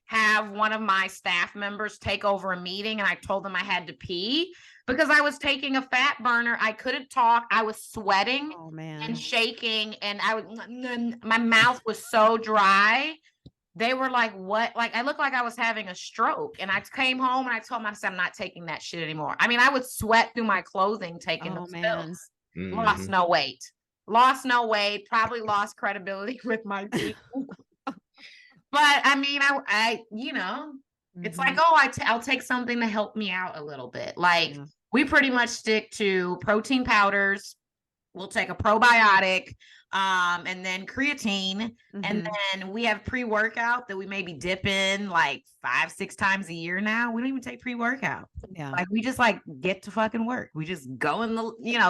have one of my staff members take over a meeting, and I told them I had to pee because I was taking a fat burner. I couldn't talk. I was sweating and shaking, and my mouth was so dry. They were like, what? Like, I looked like I was having a stroke. And I came home and I told them, I said, I'm not taking that shit anymore. I would sweat through my clothing taking those pills. Lost no weight. lost no weight, probably lost credibility with my team. But I mean, I it's like, Mhm. oh, I'll take something to help me out a little bit. Like Yeah. we pretty much stick to protein powders. We'll take a probiotic, and then creatine, and Mhm. then we have pre-workout that we maybe dip in like 5-6 times a year now. We don't even take pre-workout. Yeah. Like we just like get to fucking work. We just go in the,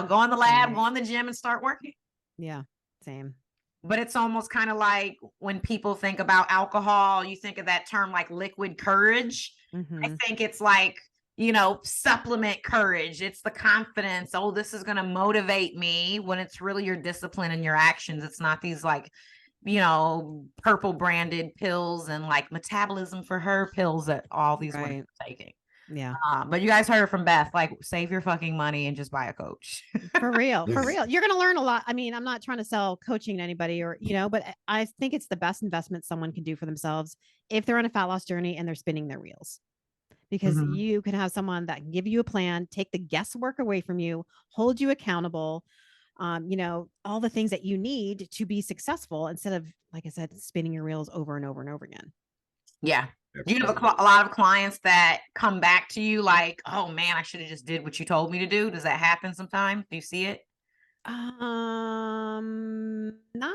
go in the lab, Right. go in the gym and start working. Yeah. Same. But it's almost kind of like when people think about alcohol, you think of that term like liquid courage. I Mhm. think it's like, supplement courage. It's the confidence. Oh, this is going to motivate me, when it's really your discipline and your actions. It's not these like, purple branded pills and like metabolism for her pills that all these women Right. are taking. Yeah. But you guys heard from Beth, like save your fucking money and just buy a coach. For real. For real. You're going to learn a lot. I mean, I'm not trying to sell coaching to anybody or, but I think it's the best investment someone can do for themselves if they're on a fat loss journey and they're spinning their wheels. Because Mhm. you can have someone that can give you a plan, take the guesswork away from you, hold you accountable, all the things that you need to be successful instead of, like I said, spinning your wheels over and over and over again. Yeah. Do you have a lot of clients that come back to you like, oh man, I should have just did what you told me to do? Does that happen sometimes? Do you see it? Not,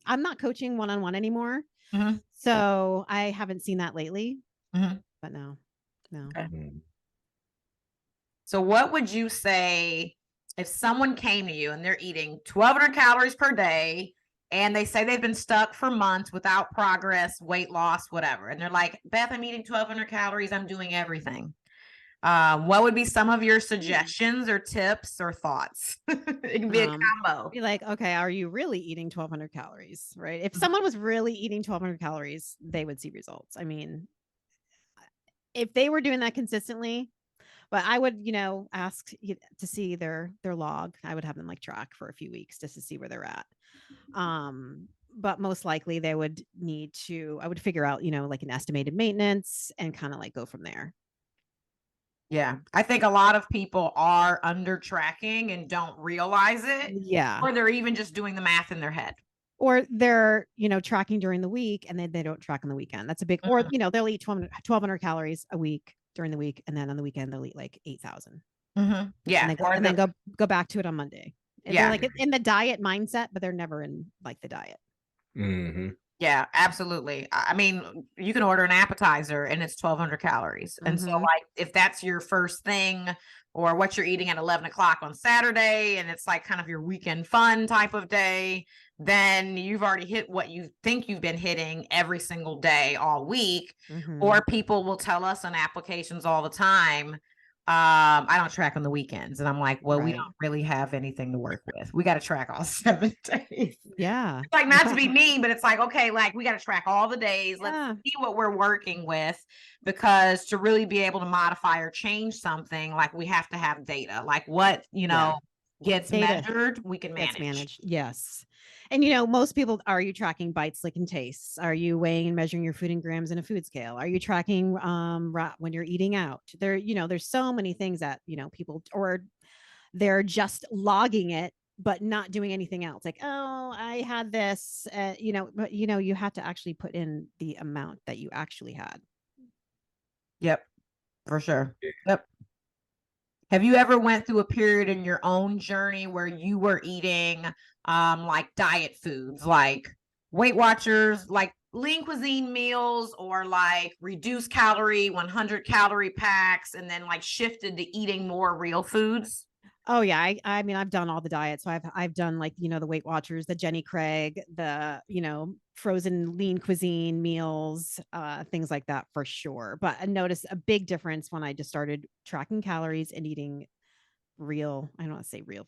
I'm not coaching one-on-one anymore. Mhm. So I haven't seen that lately, Mhm. but no. Okay. Mm. So what would you say if someone came to you and they're eating 1,200 calories per day and they say they've been stuck for months without progress, weight loss, whatever, and they're like, Beth, I'm eating 1,200 calories, I'm doing everything. What would be some of your suggestions or tips or thoughts? It can be a combo. Be like, okay, are you really eating 1,200 calories? Right. If someone was really eating 1,200 calories, they would see results. I mean, if they were doing that consistently, but I would, ask to see their log. I would have them like track for a few weeks just to see where they're at. But most likely they would need to, I would figure out, like an estimated maintenance and kind of like go from there. Yeah. I think a lot of people are under tracking and don't realize it, Yeah. or they're even just doing the math in their head. Or they're, tracking during the week and then they don't track on the weekend. That's a big, or, they'll eat 1,200 calories a week during the week. And then on the weekend, they'll eat like 8,000 Mhm. and Yeah. then go back to it on Monday. And they're Yeah. like in the diet mindset, but they're never in like the diet. Mm-hmm. Yeah, absolutely. I mean, you can order an appetizer and it's 1,200 calories. And so, Mhm. like, if that's your first thing or what you're eating at 11 o'clock on Saturday, and it's like kind of your weekend fun type of day, then you've already hit what you think you've been hitting every single day all week. Mhm. Or people will tell us on applications all the time, I don't track on the weekends. And I'm like, well, we Right. don't really have anything to work with. We got to track all 7 days. Yeah. Like, not to be mean, but it's like, okay, like we got to track all the days. Let's Yeah. see what we're working with, because to really be able to modify or change something, like we have to have data, like what, Yeah. gets Data measured, we can gets manage. managed. Yes. And most people, are you tracking bites, lick, and tastes? Are you weighing and measuring your food in grams in a food scale? Are you tracking when you're eating out? There's so many things that, people, or they're just logging it but not doing anything else. Like, oh, I had this, but you have to actually put in the amount that you actually had. Yep, for sure. Yep. Have you ever went through a period in your own journey where you were eating like diet foods, like Weight Watchers, like lean cuisine meals, or like reduced calorie 100 calorie packs, and then like shifted to eating more real foods? Oh yeah, I mean I've done all the diets. So I've done like, the Weight Watchers, the Jenny Craig, the, frozen lean cuisine meals, things like that for sure. But I noticed a big difference when I just started tracking calories and eating real, I don't want to say real,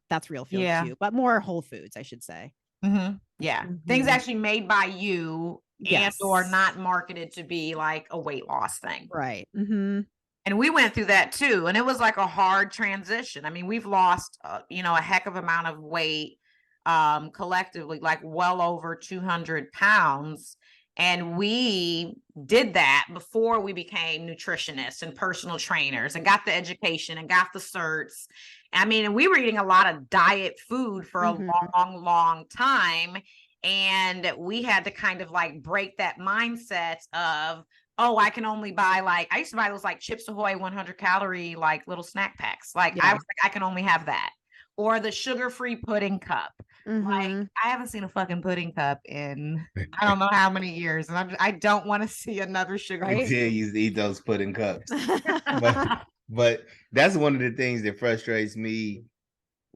that's real food Yeah. too, but more whole foods, I should say. Yeah. Things Mhm. actually made by you and or Yes. not marketed to be like a weight loss thing. Right. Mhm. And we went through that too. And it was like a hard transition. I mean, we've lost, a heck of amount of weight collectively, like well over 200 pounds. And we did that before we became nutritionists and personal trainers and got the education and got the certs. I mean, and we were eating a lot of diet food for a long time. And we had to kind of like break that mindset of, oh, I can only buy I used to buy those like Chips Ahoy 100 calorie, like little snack packs. I was like, I can only have that. Or the sugar-free pudding cup. I haven't seen a fucking pudding cup in I don't know how many years. And I don't want to see another sugar. I used to eat those pudding cups. but that's one of the things that frustrates me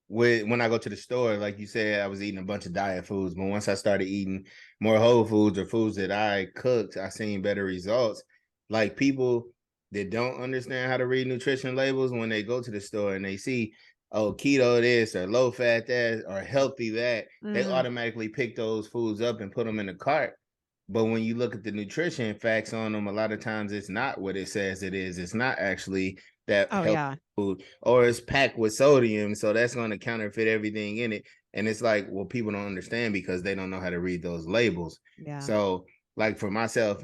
when I go to the store. Like you said, I was eating a bunch of diet foods, but once I started eating more whole foods or foods that I cooked, I seen better results. Like people that don't understand how to read nutrition labels, when they go to the store and they see, oh, keto this or low fat that or healthy that, they automatically pick those foods up and put them in the cart. But when you look at the nutrition facts on them, a lot of times it's not what it says it is. It's not actually that healthy food, or it's packed with sodium, so that's going to counterfeit everything in it. And it's like, well, people don't understand because they don't know how to read those labels. So like for myself,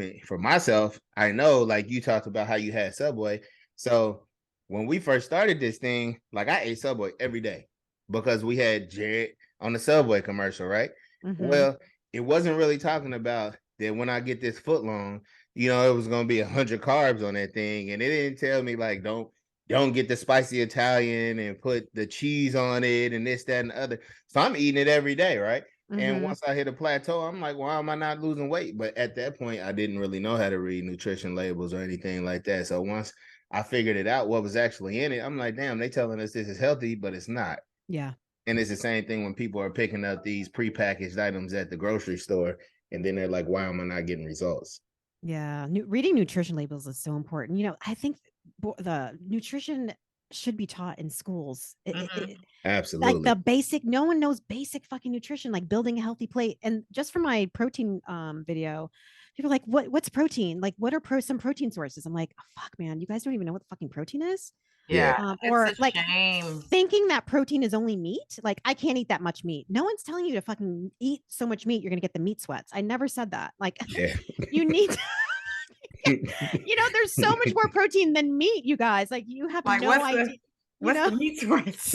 I know, like you talked about how you had Subway. So when we first started this thing, like I ate Subway every day because we had Jared on the Subway commercial, right? Well, it wasn't really talking about that when I get this foot long, it was going to be 100 carbs on that thing. And it didn't tell me like, don't get the spicy Italian and put the cheese on it and this, that, and the other. So I'm eating it every day, right? And once I hit a plateau, I'm like, why am I not losing weight? But at that point, I didn't really know how to read nutrition labels or anything like that. So once I figured it out, what was actually in it, I'm like, damn, they telling us this is healthy, but it's not. Yeah. And it's the same thing when people are picking up these prepackaged items at the grocery store, and then they're like, why am I not getting results? Yeah. Reading nutrition labels is so important. I think the nutrition should be taught in schools. Absolutely. Like the basic, no one knows basic fucking nutrition, like building a healthy plate. And just for my protein video, people are like, what's protein? Like, what are some protein sources? I'm like, oh, fuck, man, you guys don't even know what the fucking protein is. Yeah. Or like shame. Thinking that protein is only meat. Like, I can't eat that much meat. No one's telling you to fucking eat so much meat you're gonna get the meat sweats. I never said that. Like, you need to there's so much more protein than meat, you guys. Like, you have no idea. What's the meat sweats?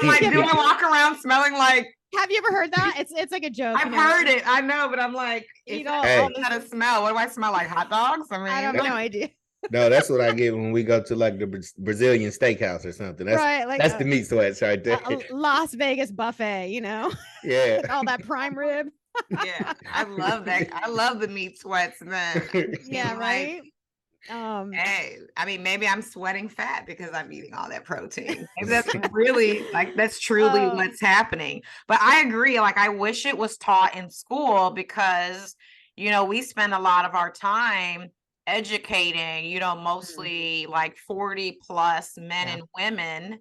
Like, do I walk around smelling like? Have you ever heard that? It's like a joke. I've heard it. I know, but I'm like, how to smell? What do I smell like? Hot dogs? I mean, I have no idea. No, that's what I get when we go to like the Brazilian steakhouse or something. That's right, like that's the meat sweats right there. Las Vegas buffet, Yeah, with all that prime rib. Yeah, I love that. I love the meat sweats. Then yeah, right. Hey, I mean, maybe I'm sweating fat because I'm eating all that protein. Maybe that's really that's truly what's happening. But I agree. Like, I wish it was taught in school because we spend a lot of our time educating, mostly like 40 plus men and women,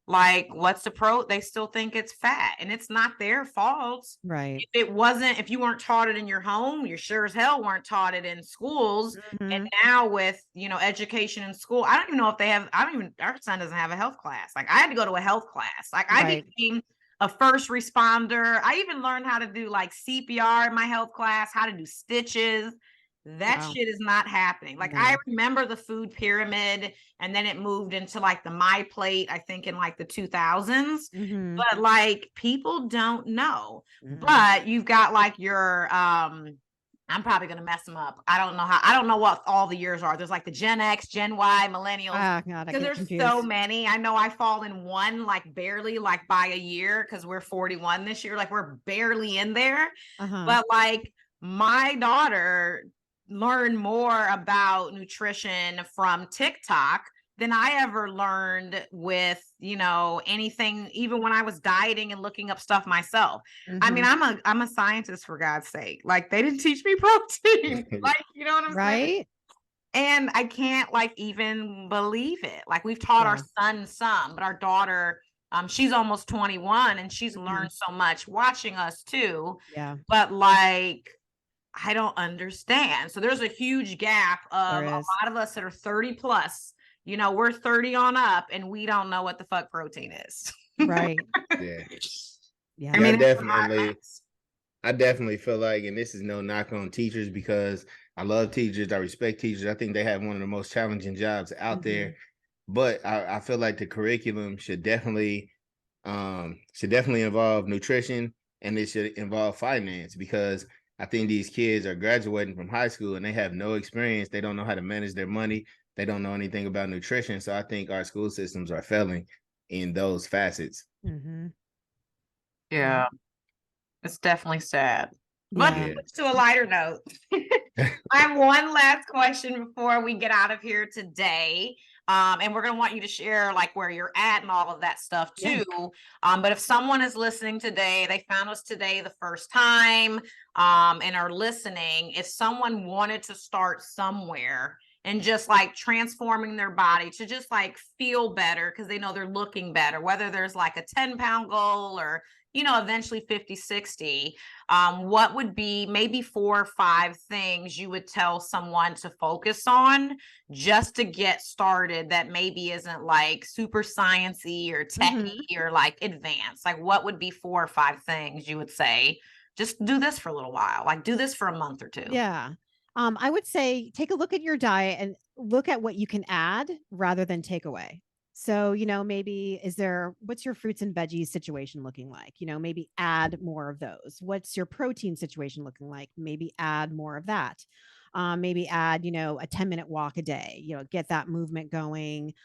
like, what's the they still think it's fat, and it's not their fault. Right. If you weren't taught it in your home, you sure as hell weren't taught it in schools. And now with, education in school, I don't even know if they have, our son doesn't have a health class. Like, I had to go to a health class. Like, I became a first responder. I even learned how to do like CPR in my health class, how to do stitches. That shit is not happening. Like, I remember the food pyramid, and then it moved into like the My Plate, I think in like the 2000s. But like, people don't know. But you've got like your I'm probably gonna mess them up. I don't know what all the years are. There's like the Gen X, Gen Y, millennials. Because there's confused. So many. I know I fall in one, like barely, like by a year, because we're 41 this year. Like, we're barely in there. But like, my daughter learn more about nutrition from TikTok than I ever learned with, anything, even when I was dieting and looking up stuff myself. I mean, I'm a scientist, for God's sake. Like, they didn't teach me protein. Like, you know what I'm saying? And I can't like even believe it. Like, we've taught our son some, but our daughter, she's almost 21 and she's learned so much watching us too. Yeah. But like, I don't understand. So there's a huge gap of a lot of us that are 30 plus, we're 30 on up, and we don't know what the fuck protein is. Right. Yeah. I mean, definitely. I definitely feel like, and this is no knock on teachers because I love teachers. I respect teachers. I think they have one of the most challenging jobs out there. But I feel like the curriculum should definitely involve nutrition, and it should involve finance, because I think these kids are graduating from high school and they have no experience. They don't know how to manage their money. They don't know anything about nutrition. So I think our school systems are failing in those facets. Yeah, it's definitely sad. But Yeah. to a lighter note, I have one last question before we get out of here today. And we're going to want you to share like where you're at and all of that stuff too. But if someone is listening today, they found us today the first time, and are listening, if someone wanted to start somewhere and just like transforming their body to just like feel better because they know they're looking better, whether there's like a 10-pound goal or, you know, eventually 50, 60, what would be maybe 4 or 5 things you would tell someone to focus on just to get started that maybe isn't like super sciencey or techy or like advanced? Like what would be 4 or 5 things you would say, just do this for a little while, like do this for a month or 2? Yeah. I would say take a look at your diet and look at what you can add rather than take away. So, you know, maybe what's your fruits and veggies situation looking like? You know, maybe add more of those. What's your protein situation looking like? Maybe add more of that. Maybe add, you know, a 10-minute walk a day, you know, get that movement going,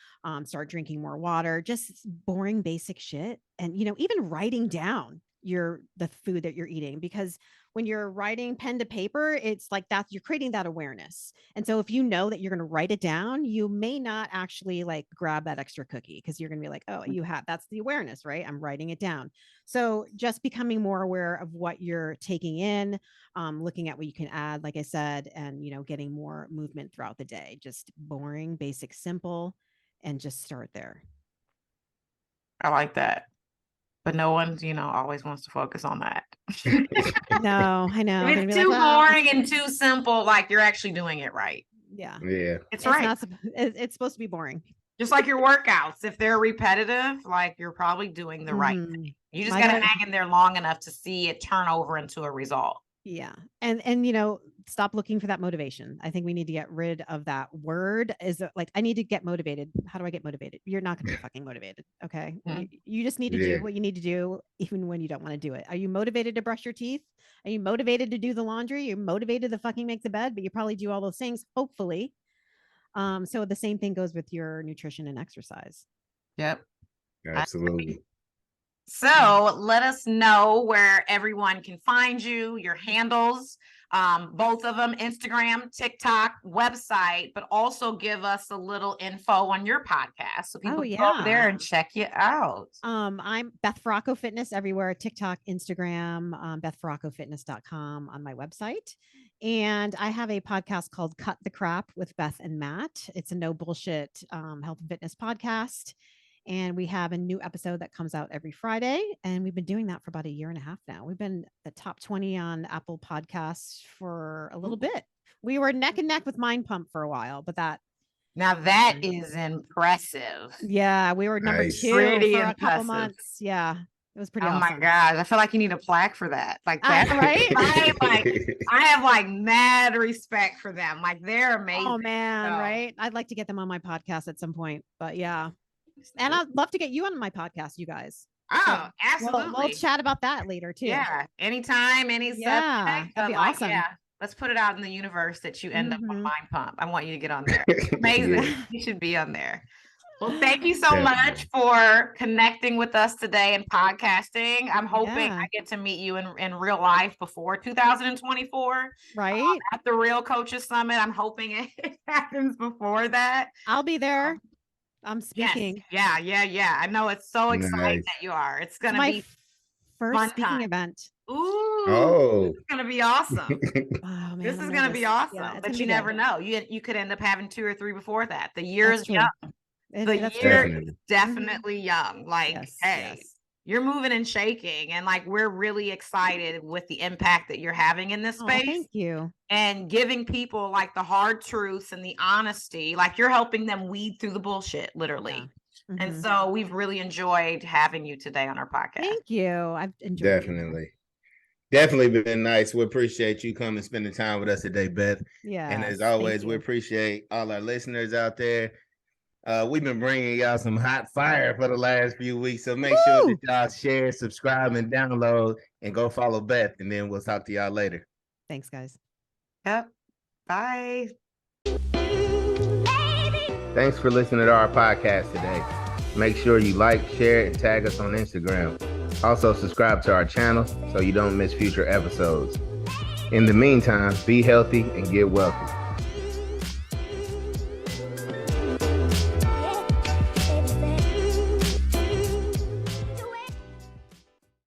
start drinking more water, just boring, basic shit. And, you know, even writing down the food that you're eating, because when you're writing pen to paper, it's like that you're creating that awareness. And so if you know that you're going to write it down, you may not actually like grab that extra cookie because you're going to be like, oh, that's the awareness, right? I'm writing it down. So just becoming more aware of what you're taking in, looking at what you can add, like I said, and, you know, getting more movement throughout the day, just boring, basic, simple, and just start there. I like that. But no one's, you know, always wants to focus on that. No, I know. If it's too boring and too simple, like you're actually doing it right. Yeah. It's right. It's supposed to be boring. Just like your workouts. If they're repetitive, like you're probably doing the right thing. You just got to hang in there long enough to see it turn over into a result. Yeah. And you know, stop looking for that motivation. I think we need to get rid of that word. Like, I need to get motivated. How do I get motivated? You're not going to be fucking motivated. Okay. You just need to do what you need to do, even when you don't want to do it. Are you motivated to brush your teeth? Are you motivated to do the laundry? You're motivated to fucking make the bed, but you probably do all those things, hopefully. So the same thing goes with your nutrition and exercise. Yep. Absolutely. So let us know where everyone can find you, your handles, both of them, Instagram, TikTok, website, but also give us a little info on your podcast so people can go over there and check you out. I'm Beth Feraco Fitness everywhere, TikTok, Instagram, BethFeracoFitness.com on my website. And I have a podcast called Cut the Crap with Beth and Matt. It's a no bullshit health and fitness podcast. And we have a new episode that comes out every Friday. And we've been doing that for about 1.5 years now. We've been the top 20 on Apple Podcasts for a little bit. We were neck and neck with Mind Pump for a while, but that is impressive. Yeah, we were number 2 for a couple months. Yeah. It was pretty awesome. Oh my God. I feel like you need a plaque for that. Like that, right? I have like mad respect for them. Like they're amazing. Oh man, right? I'd like to get them on my podcast at some point, but yeah. And I'd love to get you on my podcast, you guys. Oh, absolutely. We'll chat about that later too. Yeah. Anytime, any subject. That'd be awesome. Yeah. Let's put it out in the universe that you end up on Mind Pump. I want you to get on there. Amazing. You should be on there. Well, thank you so much for connecting with us today and podcasting. I'm hoping I get to meet you in real life before 2024. Right. At the Real Coaches Summit. I'm hoping it happens before that. I'll be there. I'm speaking. Yes. Yeah. I know it's so exciting that you are. It's going to be first speaking event. Ooh, it's going to be awesome. Oh, man, this is going to be awesome. Yeah, but you never know. You could end up having 2 or 3 before that. The year is young. The year is definitely young. Like, hey, you're moving and shaking. And like, we're really excited with the impact that you're having in this space. Thank you. And giving people like the hard truths and the honesty, like you're helping them weed through the bullshit, literally. Yeah. And so we've really enjoyed having you today on our podcast. Thank you. I've enjoyed Definitely. Definitely been nice. We appreciate you coming spending time with us today, Beth. Yeah. And as always, we appreciate all our listeners out there. We've been bringing y'all some hot fire for the last few weeks. So make sure that y'all share, subscribe, and download, and go follow Beth. And then we'll talk to y'all later. Thanks, guys. Yep. Bye. Thanks for listening to our podcast today. Make sure you like, share, and tag us on Instagram. Also, subscribe to our channel so you don't miss future episodes. In the meantime, be healthy and get wealthy.